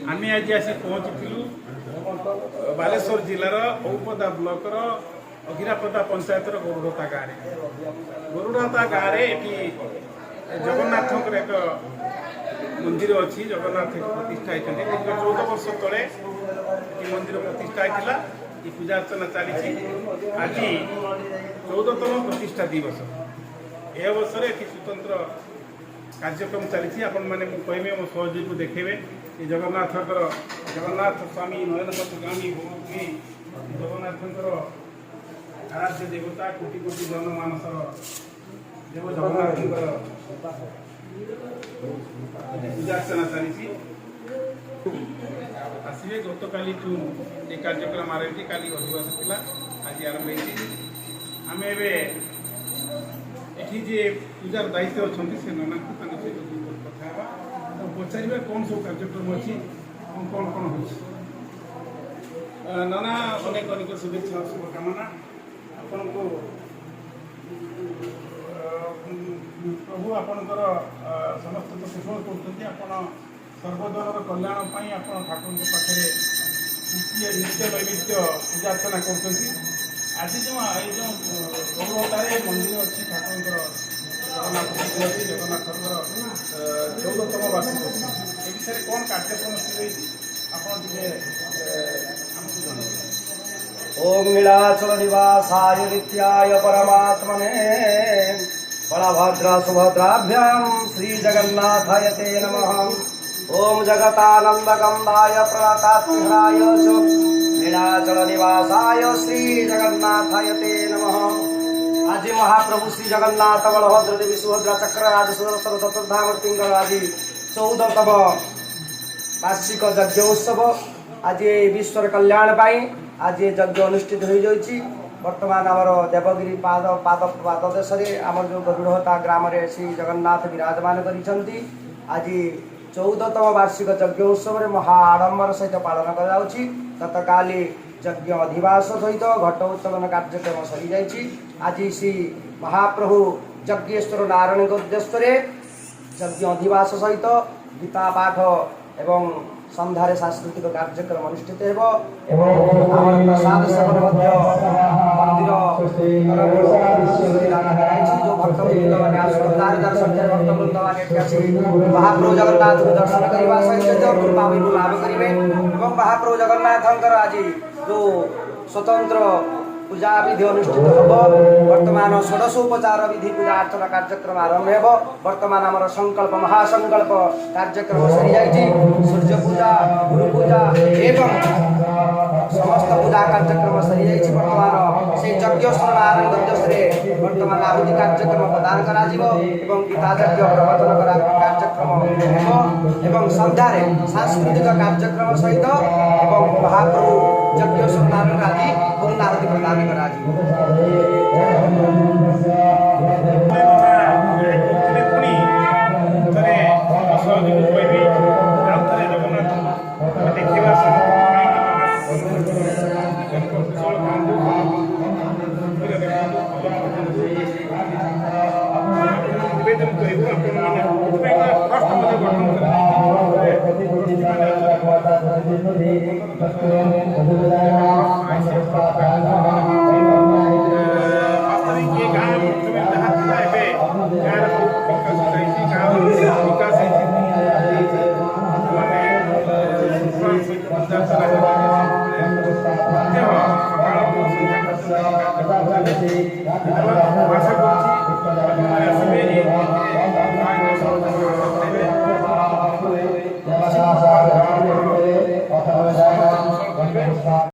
आम आज आसी पहुँचलु बालेश्वर जिलार औपदा ब्लॉकर अघिरापदा पंचायतर गोरुड़ता गाँव में गोरुड़ता गाँव में जगन्नाथ एक मंदिर अच्छी जगन्नाथ प्रतिष्ठा होती 14 वर्ष तले मंदिर प्रतिष्ठा होता ये पूजा अर्चना चली आज 14तम प्रतिष्ठा दिवस ए अवसर ये स्वतंत्र कार्यक्रम चली आपण मैंने कहबे मो सहयोगी को देखेबे जगन्नाथ स्वामी नरेन्द्र गामी भूमि जगन्नाथ आराध्य देवता कोटि कोटि जनमानसर देव जगन्नाथ पूजा अर्चना चली आसवे गत काली ये कार्यक्रम आरंभ काली अधिवास था आज आरंभ आम एठी जे पूजार दायित्व अच्छा से नाना सहित कथा पचार कौन सब कार्यक्रम अच्छी कौन कौन हो नाना अनेक अनेक शुभेच्छा शुभकामना आपण को प्रभु आपणकर समस्त तो कुशल कर सर्वधर्म कल्याण ठाकुर के पाखे नित्य नैमित्य पूजा अर्चना कर आज जो गौरवतार मंदिर अच्छी ठाकुर जगन्नाथ 14तम वार्षिक ए विषय कौन कार्यक्रम ओम नीलाचल निवासाय नित्याय परमात्मने बलभद्र सुभद्राभ्यां श्री जगन्नाथाय ते नमः। ओम जगतानंदगंधाय प्रणतात्महाय च नीलाचल निवासाय श्री जगन्नाथाय ते नमः। आज महाप्रभु श्री जगन्नाथ बलभद्र देवी सुभद्रा चक्र आदि सुदर्शन चतुर्धामूर्ति आज 14तम वार्षिक यज्ञ उत्सव आज विश्वर कल्याण पाई आज यज्ञ अनुष्ठित हो जाइए। वर्तमान आमर देवगिरी पाद पाद पाददेश आम जो गरुड़हता ग्राम श्री जगन्नाथ विराजमान करिसेंती। आज 14तम वार्षिक यज्ञ उत्सव महा आडंबर सहित पालन कर गतकाली यज्ञ अधिवास सहित घट उत्तोलन कार्यक्रम सरी जाइए। आज श्री महाप्रभु यज्ञेश्वर नारायण उद्देश्य यज्ञ अधिवास सहित गीता पाठ एवं संध्यारे सांस्कृतिक कार्यक्रम अनुष्ठित हो प्रसाद सेवन मंदिर जो भक्तवृंद मैंने संख्या भक्तवृंद मैंने महाप्रभु जगन्नाथ को दर्शन करने सहित कृपा लाभ करेंगे। महाप्रभु जगन्नाथ आज जो स्वतंत्र पूजा विधि अनुष्ठित हो वर्तमान षोडशोपचार विधि पूजा अर्चना कार्यक्रम आरंभ हो। वर्तमान आमर संकल्प महासंकल्प कार्यक्रम सरी जाइए। सूर्य पूजा गुरु पूजा एवं समस्त पूजा कार्यक्रम सरी जाइए। वर्तमान से यज्ञेश्वर नारायण उद्देश्य वर्तमान आहुति कार्यक्रम प्रदान करा गीता यज्ञ प्रवचन कार्यक्रम एवं संध्यारे सांस्कृतिक कार्यक्रम सहित महाप्रभु यज्ञेश्वर नारायण आदि पूर्णाहुति प्रदान करा भाषा